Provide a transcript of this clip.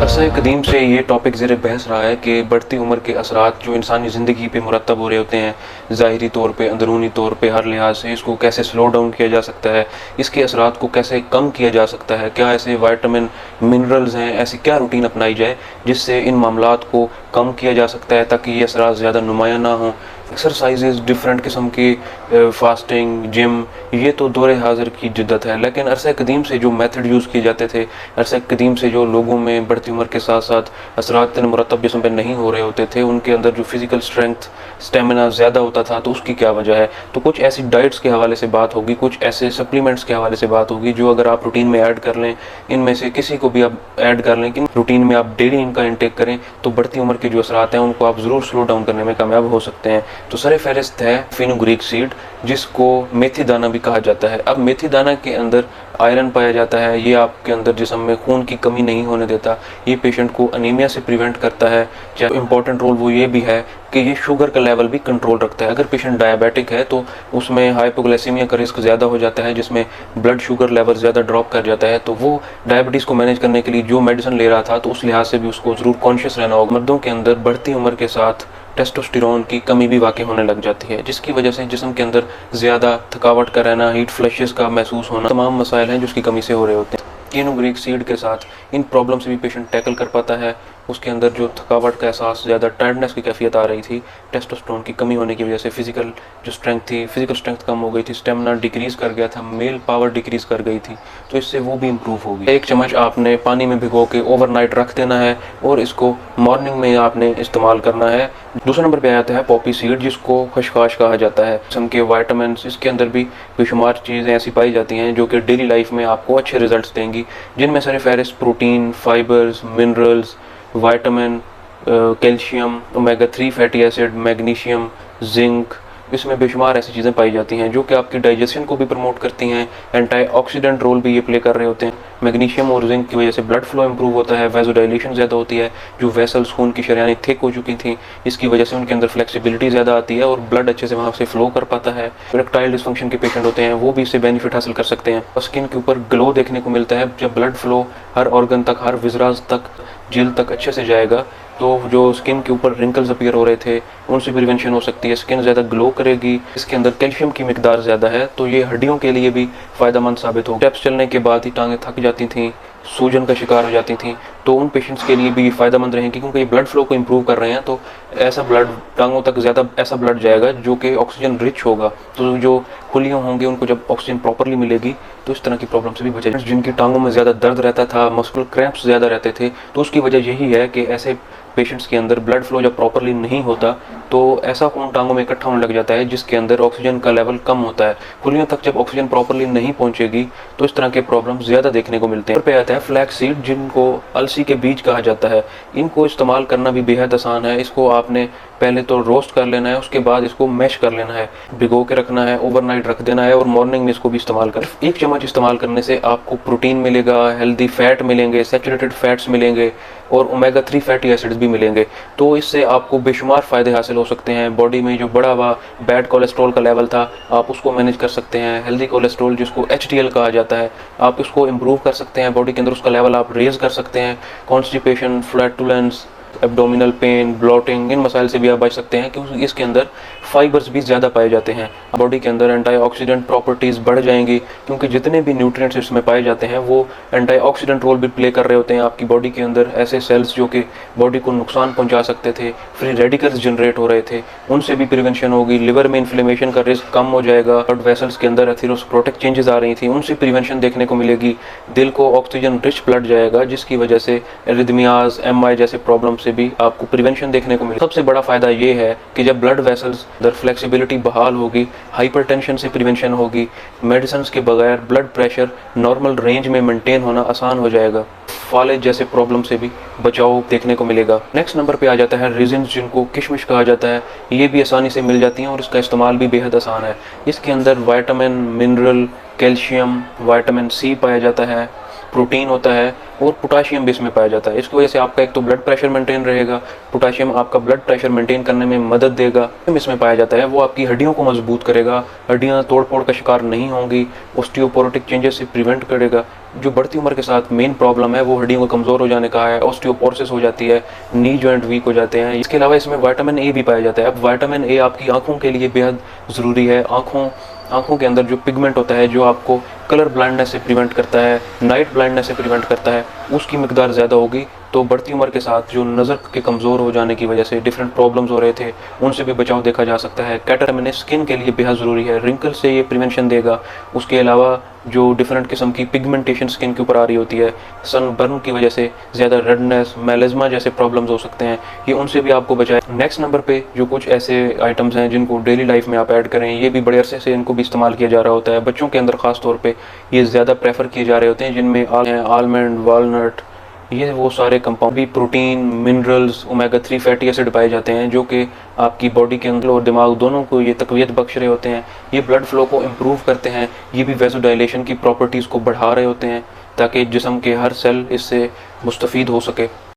अरसा कदीम से ये टॉपिक ज़ेर बहस रहा है कि बढ़ती उम्र के असरात जो इंसानी ज़िंदगी पे मुरतब हो रहे होते हैं, ज़ाहिरी तौर पे, अंदरूनी तौर पे, हर लिहाज से इसको कैसे स्लो डाउन किया जा सकता है, इसके असरात को कैसे कम किया जा सकता है, क्या ऐसे वाइटामिन मिनरल्स हैं, ऐसी क्या रूटीन अपनाई जाए जिससे इन मामलात को कम किया जा सकता है ताकि ये असरात ज़्यादा नुमायाँ ना हों। एक्सरसाइजेज डिफरेंट किस्म की, फास्टिंग, जिम, ये तो दौर हाज़िर की जिद्दत है, लेकिन अरसा कदीम से जो मेथड यूज़ किए जाते थे, अरसा कदीम से जो लोगों में बढ़ती उम्र के साथ साथ असरात मुरतब जिस्म पे नहीं हो रहे होते थे, उनके अंदर जो फिज़िकल स्ट्रेंथ, स्टेमिना ज़्यादा होता था, तो उसकी क्या वजह है। तो कुछ ऐसी डाइट्स के हवाले से बात होगी, कुछ ऐसे सप्लीमेंट्स के हवाले से बात होगी जो अगर आप रूटीन में ऐड कर लें, इनमें से किसी को भी आप ऐड कर लें कि रूटीन में आप डेली इनका इंटेक करें, तो बढ़ती उम्र के जो असरात हैं उनको आप ज़रूर स्लो डाउन करने में कामयाब हो सकते हैं। तो सर फहरिस्त है फेनुग्रीक सीड, जिसको मेथी दाना भी कहा जाता है। अब मेथी दाना के अंदर आयरन पाया जाता है, ये आपके अंदर जिस्म में खून की कमी नहीं होने देता, ये पेशेंट को अनीमिया से प्रिवेंट करता है। जो इम्पोर्टेंट रोल वो ये भी है कि ये शुगर का लेवल भी कंट्रोल रखता है। अगर पेशेंट डायबिटिक है तो उसमें हाइपोग्लाइसीमिया का रिस्क ज़्यादा हो जाता है, जिसमें ब्लड शुगर लेवल ज़्यादा ड्रॉप कर जाता है। तो वो डायबिटीज़ को मैनेज करने के लिए जो मेडिसिन ले रहा था, तो उस लिहाज से भी उसको ज़रूर कॉन्शियस रहना होगा। मर्दों के अंदर बढ़ती उम्र के साथ टेस्टोस्टेरोन की कमी भी वाक़ई होने लग जाती है, जिसकी वजह से जिस्म के अंदर ज़्यादा थकावट का रहना, हीट फ्लैशेस का महसूस होना, तमाम मसाइल हैं जो उसकी कमी से हो रहे होते हैं। फेनुग्रीक सीड के साथ इन प्रॉब्लम से भी पेशेंट टैकल कर पाता है। उसके अंदर जो थकावट का एहसास, ज़्यादा टायर्डनेस की कैफियत आ रही थी, टेस्टोस्टेरोन की कमी होने की वजह से फिजिकल जो स्ट्रेंथ थी, फिजिकल स्ट्रेंथ कम हो गई थी, स्टेमिना डिक्रीज़ कर गया था, मेल पावर डिक्रीज़ कर गई थी, तो इससे वो भी इम्प्रूव होगी। 1 चम्मच आपने पानी में भिगो के ओवरनाइट रख देना है और इसको मॉर्निंग में आपने इस्तेमाल करना है। दूसरे नंबर पे आता है पॉपी सीड, जिसको खशखाश कहा जाता है। किस्म के वाइटामिन इसके अंदर भी बेशुमार चीज़ें ऐसी पाई जाती हैं जो कि डेली लाइफ में आपको अच्छे रिजल्ट्स देंगी, जिनमें सर फहरिस्त protein, fibres, minerals, vitamin, calcium, omega 3 fatty acid, magnesium, zinc, इसमें बेशुमार ऐसी चीज़ें पाई जाती हैं जो कि आपकी डाइजेशन को भी प्रमोट करती हैं। एंटीऑक्सीडेंट रोल भी ये प्ले कर रहे होते हैं। मैग्नीशियम और जिंक की वजह से ब्लड फ्लो इंप्रूव होता है, वेज़ोडाइलेशन ज़्यादा होती है, जो वेसल्स खून की शरियानें थिक हो चुकी थी, इसकी वजह से उनके अंदर फ्लेक्सिबिलिटी ज़्यादा आती है और ब्लड अच्छे से वहाँ से फ्लो कर पाता है। इरेक्टाइल डिसफंक्शन के पेशेंट होते हैं वो भी इससे बेनिफिट हासिल कर सकते हैं। स्किन के ऊपर ग्लो देखने को मिलता है जब ब्लड फ्लो हर ऑर्गन तक, हर विजराज तक, जिल्द तक अच्छे से जाएगा, तो जो स्किन के ऊपर रिंकल्स अपीयर हो रहे थे उनसे प्रिवेंशन हो सकती है। स्किन ज़्यादा ग्लो करेगी। इसके अंदर कैल्शियम की मिकदार ज़्यादा है, तो ये हड्डियों के लिए भी फ़ायदेमंद साबित हो। स्टेप्स चलने के बाद ही टांगें थक जाती थीं, सूजन का शिकार हो जाती थीं, तो उन पेशेंट्स के लिए भी फ़ायदेमंद रहेंगी, क्योंकि ये ब्लड फ्लो को इंप्रूव कर रहे हैं। तो ऐसा ब्लड टांगों तक ज़्यादा ऐसा ब्लड जाएगा जो कि ऑक्सीजन रिच होगा, तो जो खुलियाँ होंगे उनको जब ऑक्सीजन प्रॉपरली मिलेगी तो इस तरह की प्रॉब्लम से भी बचेगा। जिनकी टांगों में ज़्यादा दर्द रहता था, मस्कुलर क्रैम्प्स ज़्यादा रहते थे, तो उसकी वजह यही है कि ऐसे पेशेंट्स के अंदर ब्लड फ्लो जब प्रॉपरली नहीं होता तो ऐसा खून टांगों में इकट्ठा होने लग जाता है जिसके अंदर ऑक्सीजन का लेवल कम होता है। खुलियों तक जब ऑक्सीजन प्रॉपरली नहीं पहुंचेगी तो इस तरह के प्रॉब्लम ज़्यादा देखने को मिलते हैं। पे आता है फ्लैक्स सीड, जिनको अलसी के बीज कहा जाता है। इनको इस्तेमाल करना भी बेहद आसान है। इसको आपने पहले तो रोस्ट कर लेना है, उसके बाद इसको मैश कर लेना है, भिगो के रखना है, ओवरनाइट रख देना है और मॉर्निंग में इसको भी इस्तेमाल कर। 1 चम्मच इस्तेमाल करने से आपको प्रोटीन मिलेगा, हेल्दी फैट मिलेंगे, सैचुरेटेड फैट्स मिलेंगे और ओमेगा 3 फैटी एसिड्स भी मिलेंगे। तो इससे आपको बेशुमार फ़ायदे हासिल हो सकते हैं। बॉडी में जो बढ़ा हुआ बैड कोलेस्ट्रॉल का लेवल था, आप उसको मैनेज कर सकते हैं। हेल्दी कोलेस्ट्रॉल जिसको HDL कहा जाता है, आप इसको इम्प्रूव कर सकते हैं। बॉडी के अंदर उसका लेवल आप रेज़ कर सकते हैं। Constipation, flatulence, abdominal pain, bloating, इन मसाइल से भी आप बच सकते हैं, क्योंकि इसके अंदर फाइबर्स भी ज़्यादा पाए जाते हैं। बॉडी के अंदर एंटीऑक्सीडेंट प्रॉपर्टीज़ बढ़ जाएंगी, क्योंकि जितने भी न्यूट्रिएंट्स इसमें पाए जाते हैं वो एंटीऑक्सीडेंट रोल भी प्ले कर रहे होते हैं। आपकी बॉडी के अंदर ऐसे सेल्स जो कि बॉडी को नुकसान पहुंचा सकते थे, फ्री रेडिकल्स जनरेट हो रहे थे, उनसे भी प्रिवेंशन होगी। लिवर में इन्फ्लेमेशन का रिस्क कम हो जाएगा। ब्लड वेसल्स के अंदर एथेरोस्क्लेरोटिक चेंजेस आ रही थी, उनसे प्रिवेंशन देखने को मिलेगी। दिल को ऑक्सीजन रिच ब्लड जाएगा, जिसकी वजह से एरिथमियाज, MI जैसे प्रॉब्लम से भी आपको प्रिवेंशन देखने को मिलेगा। सबसे बड़ा फ़ायदा ये है कि जब ब्लड वेसल्स अंदर फ्लेक्सिबिलिटी बहाल होगी, हाइपरटेंशन से प्रिवेंशन होगी, मेडिसिन के बगैर ब्लड प्रेशर नॉर्मल रेंज में मेंटेन होना आसान हो जाएगा। फालेज जैसे प्रॉब्लम से भी बचाव देखने को मिलेगा। नेक्स्ट नंबर पे आ जाता है रेजिन्स, जिनको किशमिश कहा जाता है। ये भी आसानी से मिल जाती हैं और इसका इस्तेमाल भी बेहद आसान है। इसके अंदर vitamin, mineral, calcium, vitamin C पाया जाता है प्रोटीन होता है और पोटाशियम भी इसमें पाया जाता है। इसकी वजह से आपका एक तो ब्लड प्रेशर मेंटेन रहेगा, पोटाशियम आपका ब्लड प्रेशर मेंटेन करने में मदद देगा। इसमें पाया जाता है वो आपकी हड्डियों को मजबूत करेगा, हड्डियां तोड़ फोड़ का शिकार नहीं होंगी, ऑस्टियोपोरोटिक चेंजेस से प्रिवेंट करेगा। जो बढ़ती उम्र के साथ मेन प्रॉब्लम है वो हड्डियों का कमज़ोर हो जाने का है, ऑस्टियोपोरोसिस हो जाती है, नी जॉइंट वीक हो जाते हैं। इसके अलावा इसमें विटामिन ए भी पाया जाता है। अब विटामिन ए आपकी आंखों के लिए बेहद ज़रूरी है। आंखों के अंदर जो पिगमेंट होता है जो आपको कलर ब्लाइंडनेस से प्रिवेंट करता है, नाइट ब्लाइंडनेस से प्रिवेंट करता है, उसकी मिकदार ज़्यादा होगी तो बढ़ती उम्र के साथ जो नज़र के कमज़ोर हो जाने की वजह से डिफरेंट प्रॉब्लम्स हो रहे थे उनसे भी बचाव देखा जा सकता है। कैटामिन स्किन के लिए बेहद ज़रूरी है, रिंकल से ये प्रिवेंशन देगा। उसके अलावा जो डिफरेंट किस्म की पिगमेंटेशन स्किन के ऊपर आ रही होती है, सनबर्न की वजह से ज़्यादा रेडनेस, मेलेज्मा जैसे प्रॉब्लम्स हो सकते हैं, ये उनसे भी आपको बचाए। नेक्स्ट नंबर पे जो कुछ ऐसे आइटम्स हैं जिनको डेली लाइफ में आप ऐड करें, ये भी बड़े अरसे से इनको भी इस्तेमाल किया जा रहा होता है। बच्चों के अंदर ख़ास तौर पे ये ज़्यादा प्रेफर किए जा रहे होते हैं, जिनमें आलमंड, वालनट, ये वो सारे कंपाउंड भी protein, minerals, omega 3 fatty acid पाए जाते हैं जो कि आपकी बॉडी के अंदर और दिमाग दोनों को ये तक़वियत बख्श रहे होते हैं। ये ब्लड फ्लो को इम्प्रूव करते हैं, ये भी वेज़ोडाइलेशन की प्रॉपर्टीज़ को बढ़ा रहे होते हैं ताकि जिस्म के हर सेल इससे मुस्तफ़ीद हो सके।